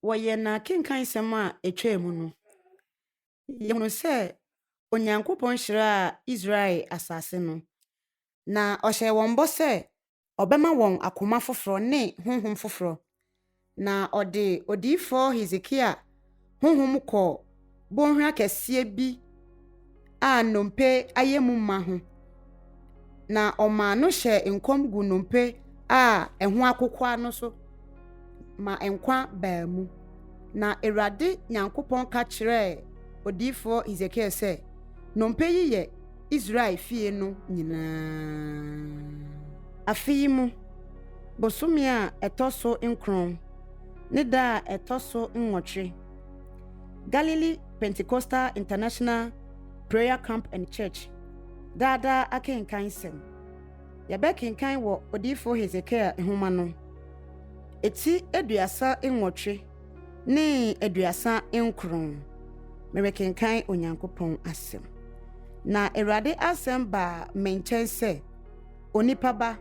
wɔyɛ na kenkan sɛm a etwa mu no, yɛhunu sɛ Onyankopɔn hyiraa Israel asase no, na ɔhyɛɛ wɔn bɔ sɛ ɔbɛma wɔn akoma foforɔ ne honhom foforɔ. Na ɔde odiyifoɔ Hesekia honhom kɔɔ bɔnhwa kɛseɛ bi a nnompe ayɛ mu ma ho. Na ɔmaa no hyɛ nkɔm gu nnompe a ɛho akokwa no so ma nkwa baa mu. Na Awurade Nyankopɔn ka kyerɛɛ odiyifoɔ Hesekia sɛ, nnompe yi yɛ Israel fie no nyinaa. Afe yi mu, bosome a ɛtɔ so 9, ne da a ɛtɔ so 8, Galilee Pentecostal International Prayer Camp and Church daadaa akenkan sɛm. Yɛbɛkenkan wɔ odiyifoɔ Hesekia nhoma no, eti 38 ne 39. Merekenkan Onyankopɔn asɛm. Na Awurade asɛm baa me nkyɛn sɛ, onipa ba,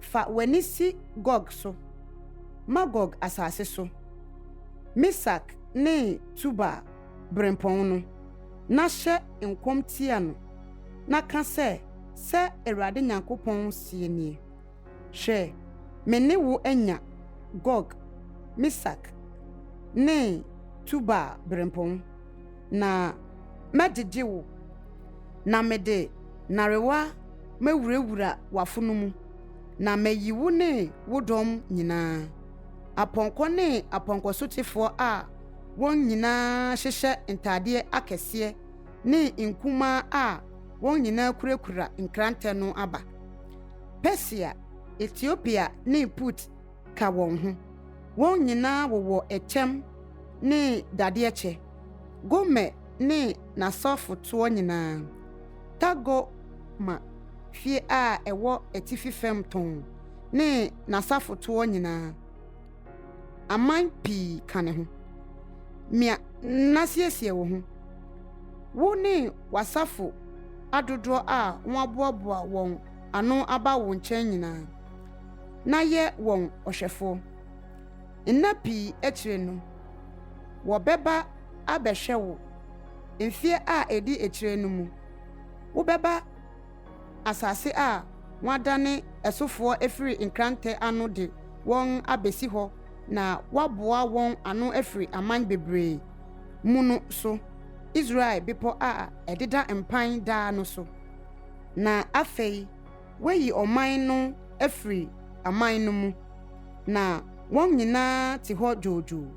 fa w'ani si Gog so, Magog asase so, Mesak ne Tubal berempɔn no, na hyɛ nkɔm tia no, na ka sɛ Awurade Nyankopɔn sie nie. Hwɛ, me ne wo anya Gog, Mesak ne Tubal berempɔn, na mɛgyegye wo, na mede narewa mɛwurawura w'afono mu, na mayi wo ne wo dɔm nyinaa, apɔnkɔ ne apɔnkɔsotefoɔ a wɔn nyinaa hyehyɛ ntadeɛ akɛseɛ ne nkumaa a wɔn nyinaa kurakura nkrantɛ no aba. Persia, Ethiopia ne Put ka wɔn ho. Wɔn nyinaa wɔwɔ ɛkyɛm ne dadeɛ kyɛ. Gomer ne n'asɔfotoɔ nyinaa. Tagoma fie a ɛwɔ atifi fam tɔn ne n'asafotoɔ nyinaa. Aman pii ka ne ho. Mia na siesie wo ho. Wo ne w'asafo adodoɔ a wɔaboaboa wɔn ano aba wo nkyɛn nyinaa, na yɛ wɔn ɔhwɛfoɔ. Nna pii akyire no, wɔbɛba abɛhwɛ wo. Mfie a edi akyire no mu, wobɛba asase a wɔadane ɛsofoɔ efiri nkrantɛ ano de wɔn abesi hɔ, na waboa wɔn ano afiri aman bebree mu no so, Israel bepɔ a ɛdeda mpan daa no so. Na afei, wayi ɔman no afiri aman no mu, na wɔn nyinaa te hɔ dwoodwoo.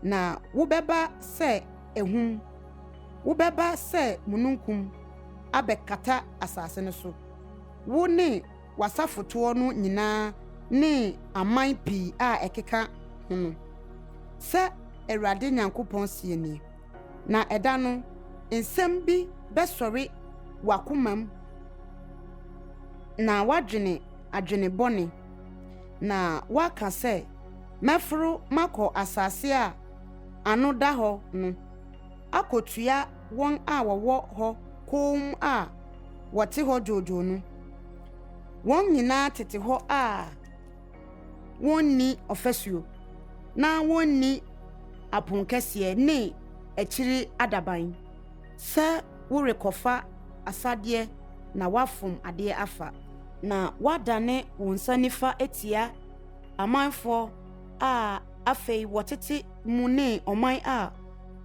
Na wobɛba sɛ ehum, wobɛba sɛ mununkum abɛkata asase no so. Wo ne w'asafotoɔ no nyinaa ne aman pii a ɛkeka ho no, sɛ Awurade Nyankopɔn sie nie. Na ɛda no, nsɛm bi bɛsɔre w'akoma mu, na wadwene adwene bɔne, na waka sɛ, mɛforo makɔ asase a ano da hɔ no, akotua wɔn a wɔwɔ hɔ komm a wɔte hɔ dwoodwoo no. Wɔn nyinaa tete hɔ a wɔnni ɔfasuo, na wɔnni aponkɛseɛ ne akyiri adaban. Sɛ worekɔfa asadeɛ na wafom adeɛ afa, na wadane wo nsa nifa etia amanfoɔ a afei wɔtete mu ne ɔman a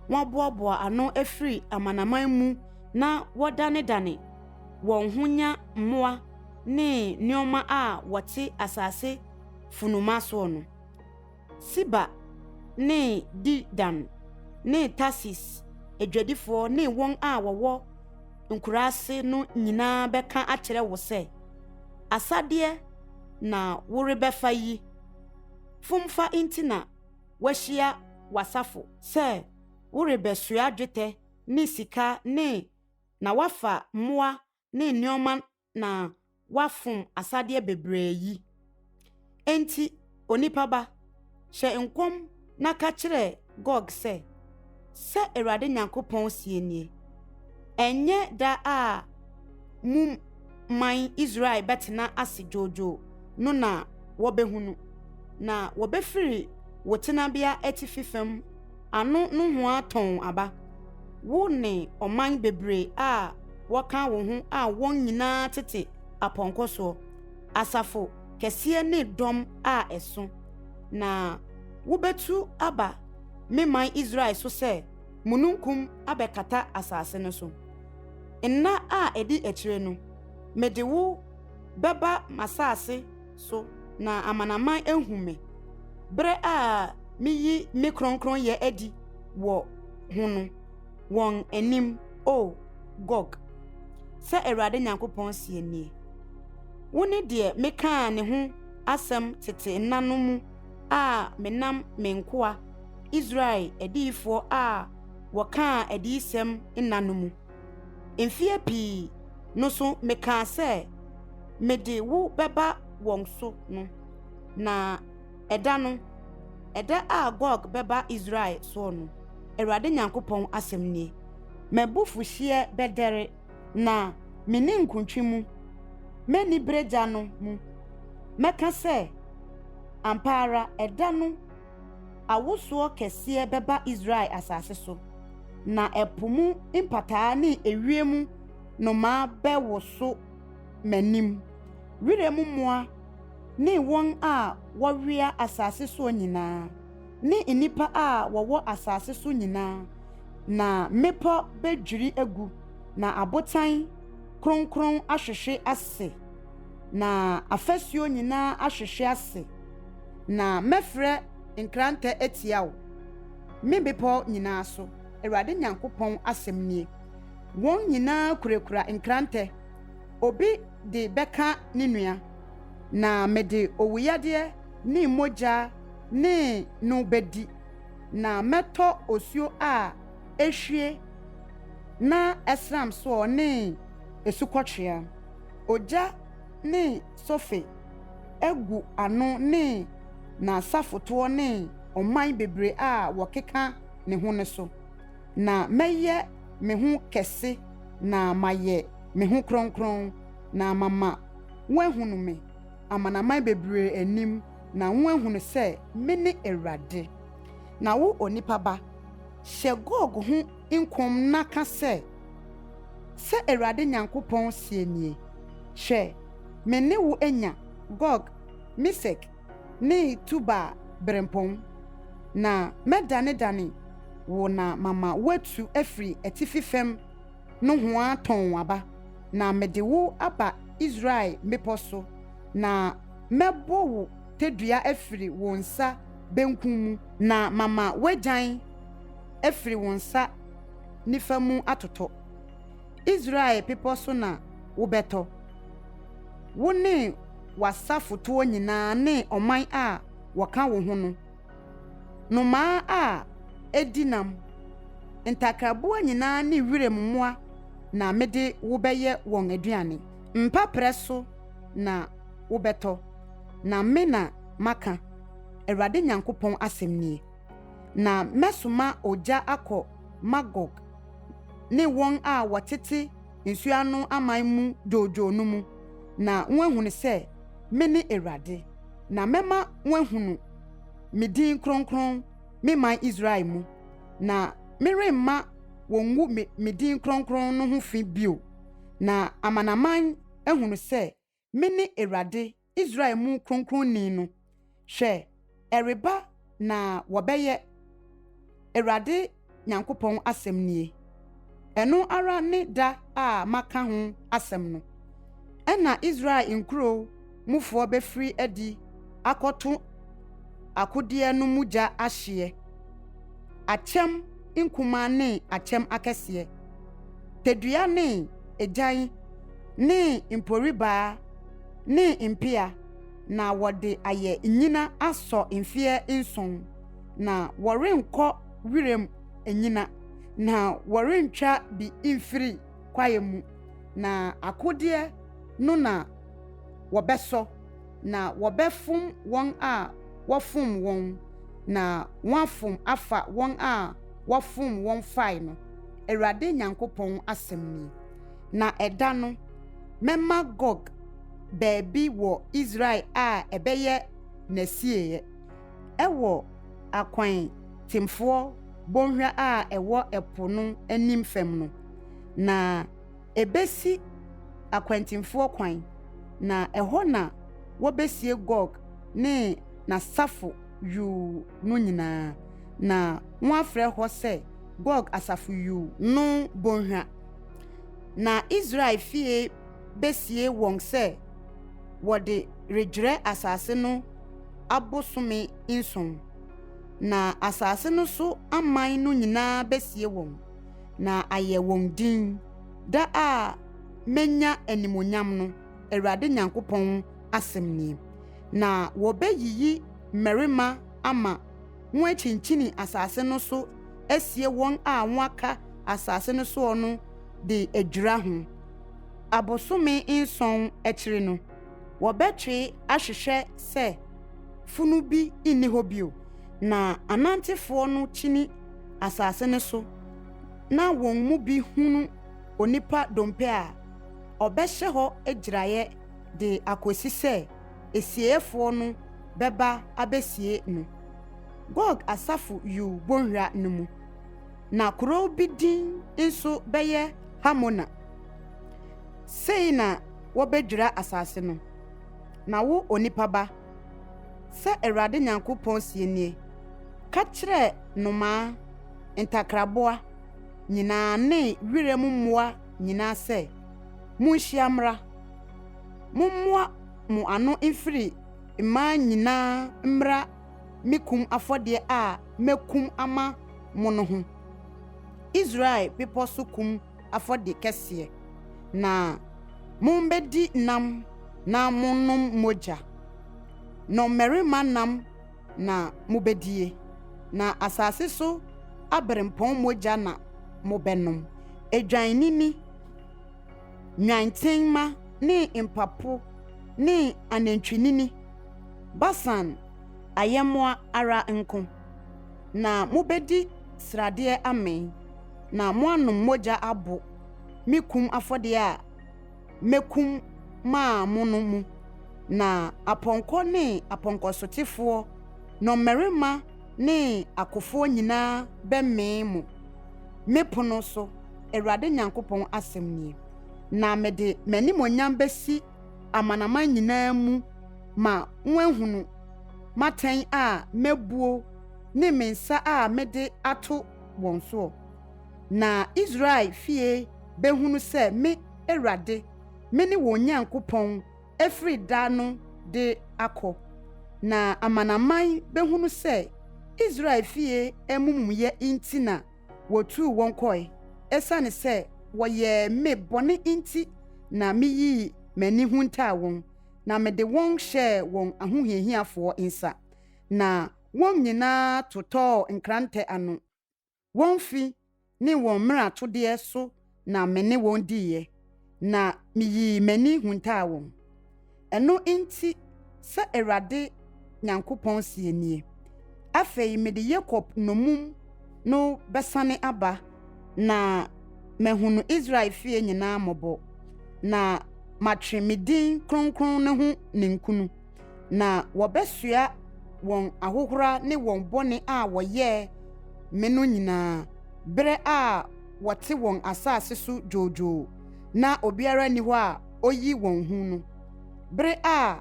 wɔaboaboa ano afiri amanaman mu, na wɔdanedane wɔn ho nya mmoa ne nneɛma a wɔte asase funuma soɔ no. Siba ne Didan ne Tarsis adwadifoɔ ne wɔn a wɔwɔ nkuraase no nyinaa bɛka akyerɛ wo sɛ, asadeɛ na worebɛfa yi, fomfa nti na wahyia w'asafo sɛ worebɛsoa dwetɛ ne sika ne na wafa mmoa ne nneɛma na wafom asadeɛ bebree yi. Enti onipa ba, hyɛ nkɔm na ka kyerɛ Gog sɛ Awurade Nyankopɔn sie nie. Ɛnyɛ da a mu man Israel bɛtena ase dwoodwoo no na wɔbɛhunu, na wɔbɛfiri wo tenabea atifi fam ano no ho aton aba wo ne oman bebre a woka wo ho a won nyina tete apɔnkɔ so asafo kɛseɛ ne dɔm a ɛso na wobetu aba meman Israel so sɛ mununkum abɛkata asase no so nna a edi akyire no mede wo bɛba masase so na amanaman ehume bre a miyi me kronkron ye adi wo ho no won anim o Gog sɛ Awurade Nyankopɔn sie nie woni de meka ne ho asɛm tete nna no mu a menam menkoa Israel adiyifo a wɔka adiyisɛm nna no mu mfie pii no so meka sɛ mede wo bɛba wɔn so no na ɛda a Gog bɛba Israel so no Awurade Nyankopɔn asɛm nie mabufuhye bɛdɛre na mene nkuntwi mu mani breja no mu mɛka sɛ ampara ɛda no awosoɔ kɛseɛ bɛba Israel asase so na ɛpo mu mpataa ne ewiem noma bɛwo so manim wirem mmoa ne wɔn a wɔwea asase so nyinaa ne nipa a wɔwɔ asase so nyinaa na mepɔ bedwiri agu na abotan kronkron ahwehwe ase na afasuo nyinaa ahwehwe ase na mɛfrɛ nkranta etia wo me bepɔ nyinaa so Awurade Nyankopɔn asɛm nie wɔn nyinaa kurakura nkranta obi de bɛka ne nua na mede owuyade ne mogya ne no bedi na mɛtɔ osuo a ehwie na esram so ne esukɔtwea ogya ne sofe egu ano ne na safoto ne ɔman bebre a wɔkeka ne ho ne so na mɛyɛ me ho kɛse na mayɛ me ho kronkron na mama wɔahunu me amanaman bebre anim na wɔahunu sɛ me ne Awurade na wo onipa ba hyɛ Gog ho nkom na ka sɛ Awurade Nyankopɔn sie nie hwɛ me ne wo anya Gog Mesek ne Tuba brempɔn na mɛdane wo na mama watu afiri atifi fam no ho atɔn aba na mede wo aba Israel mepɔ so na mɛbɔ wo tedua afiri wo nsa benkum mu na mama wagyan afiri wo nsa nifa mu atotɔ Israel pepɔ so na wobɛtɔ wo ne wasafoto nyinaa ne ɔman a wɔka wo ho no nomaa a edinam ntakraboa nyinaa ne wirem mmoa na mede wo bɛyɛ wɔn aduane mpaprɛ so na wobɛtɔ na me na maka Awurade Nyankopɔn asɛm nie na mɛsoma ogya akɔ Magog ne wɔn a wɔtete nsuano aman mu dwoodwoo no mu na wɔahunu sɛ me ne Awurade na mɛma wɔahunu me din kronkron me man Israel mu na meremma wɔn wu me din kronkron no ho fi bio na amanaman ahunu sɛ me ne Awurade Israel mu kronkronni no hwɛ ɛreba na wɔbɛyɛ Awurade Nyankopɔn asɛm nie ɛno ara ne da a maka ho asɛm no ɛna Israel nkuro mufoɔ bɛfiri adi akɔto akodeɛ no mugya ahyeɛ akyɛm nkuma ne akyɛm akɛseɛ tedua ne egyan ne mporibaa ne mpia na wɔde ayɛ nyina asɔ mfeɛ nson na wɔrenkɔ wirem nyina na wɔrentwa bi mfiri kwae mu na akodeɛ no na wɔbɛsɔ na wɔbɛfom wɔn a wɔfom wɔn na wɔafom afa wɔn a wɔfom wɔn fae no Awurade Nyankopɔn asɛm ni na ɛda no mɛma Gog baabi wɔ Israel a ɛbɛyɛ nasieɛ ɛwɔ akwan timfoɔ bonhwa a ɛwɔ ɛpo no anim fam no na ebesi akwantimfoɔ kwan na ɛhɔ na wɔbesie Gog ne n'asafo yuu no nyinaa na wɔn afrɛ hɔ sɛ Gog asafo yuu no bonhwa na Israel fie besie wɔn sɛ wɔde redwerɛ asase no abosome nson na asase no so aman no nyinaa besie wɔn na ayɛ wɔn din da a menya animonyam no Awurade Nyankopɔn asɛm nie na wɔbɛyiyi mmarima ama wɔn akyinkyin asase no so asie wɔn a wɔn aka asase no so no de adwira ho abosome nson akyiri no wɔbɛtwe ahwehwɛ sɛ funu bi nni hɔ bio na anantefoɔ no kyini asase no so na wɔn mu bi hunu onipa dompe a ɔbɛhyɛ hɔ agyiraeɛ de akosi sɛ esiefoɔ no bɛba abɛsie no Gog asafo yu bonhwa no mu na kurow bi din nso bɛyɛ Hamona sei na wɔbɛdwira asase no na wo onipa ba sɛ Awurade Nyankopɔn sie nie ka kyerɛ nnomaa ntakraboa nyinaa ne wiram mmoa nyinaa sɛ munhyia mmra mummoa mo ano mfiri mmaa nyinaa mmra mekum afɔdeɛ a mekum ama mo no ho Israel bepɔ so kum afɔde kɛseɛ na mombɛdi nam na monom mogya no mmarima nam na mobɛdie na asase so aberempɔn mogya na mobɛnom edwanini nwantenma ne mpapo ne anantwinini Basan ayɛmmoa ara nko na mobɛdi sradeɛ amen na moanom mogya abo mekum afɔdeɛ a mekum maa mo no mu na apɔnkɔ ne apɔnkɔsotefoɔ no mmarima ne akofoɔ nyinaa bɛmee mo mepono so Awurade Nyankopɔn asɛm nie na mede m'animonyam bɛsi amanaman nyinaa mu ma wɔahunu matɛn a mebuo ne me nsa a mede ato wɔn so na Israel fie behunu sɛ me Awurade me ne wɔn Nyankopɔn efiri da no de akɔ na amanaman behunu sɛ Israel fie emumuyɛ inti na wotu wɔn kɔe esane sɛ wɔyɛ me bɔne inti na meyi m'ani hu ntaa wɔn na mede wɔn hyɛ wɔn ahohiahiafoɔ nsa na wɔn nyinaa totɔɔ nkrantɛ ano wɔn fi ne wɔn mmeratodeɛ so na me ne wɔn diiɛ na meyi m'ani hu ntaa wɔn ɛno inti sɛ Awurade Nyankopɔn sie nie afei mede Yakob nomum no bɛsane aba na mahunu Israel fie nyinaa mmɔbɔ na matwe me din kronkron ne ho ninkunu na wɔbɛsua wɔn ahohora ne wɔn bɔne a wɔyɛ me no nyinaa bere a wɔte wɔn asase so dwoodwoo na obiara ni hɔ a oyi wɔn hu no bere a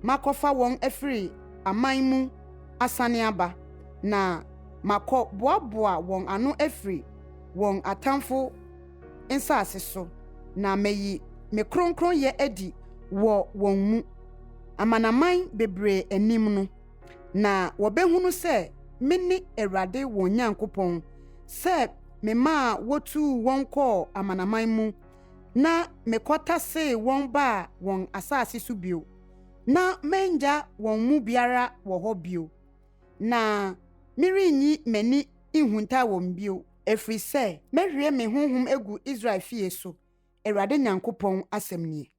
makɔfa wɔn afiri aman mu asane aba na makɔ boaboa wɔn ano afiri wɔn atamfo nsase so na mayi me kronkronyɛ adi wɔ wɔn mu amanaman bebree anim no na wɔbɛhunu sɛ me ne Awurade wɔn Nyankopɔn sɛ me maa wotu wɔn kɔɔ amanaman mu na mekɔtasee wɔn baa wɔn asase so bio na mengya wɔn mu biara wɔ hɔ bio na merenyi m'ani nhunta wɔn bio ɛfiri sɛ mɛhwie me honhom egu Israel fie so Awurade Nyankopɔn asɛm nie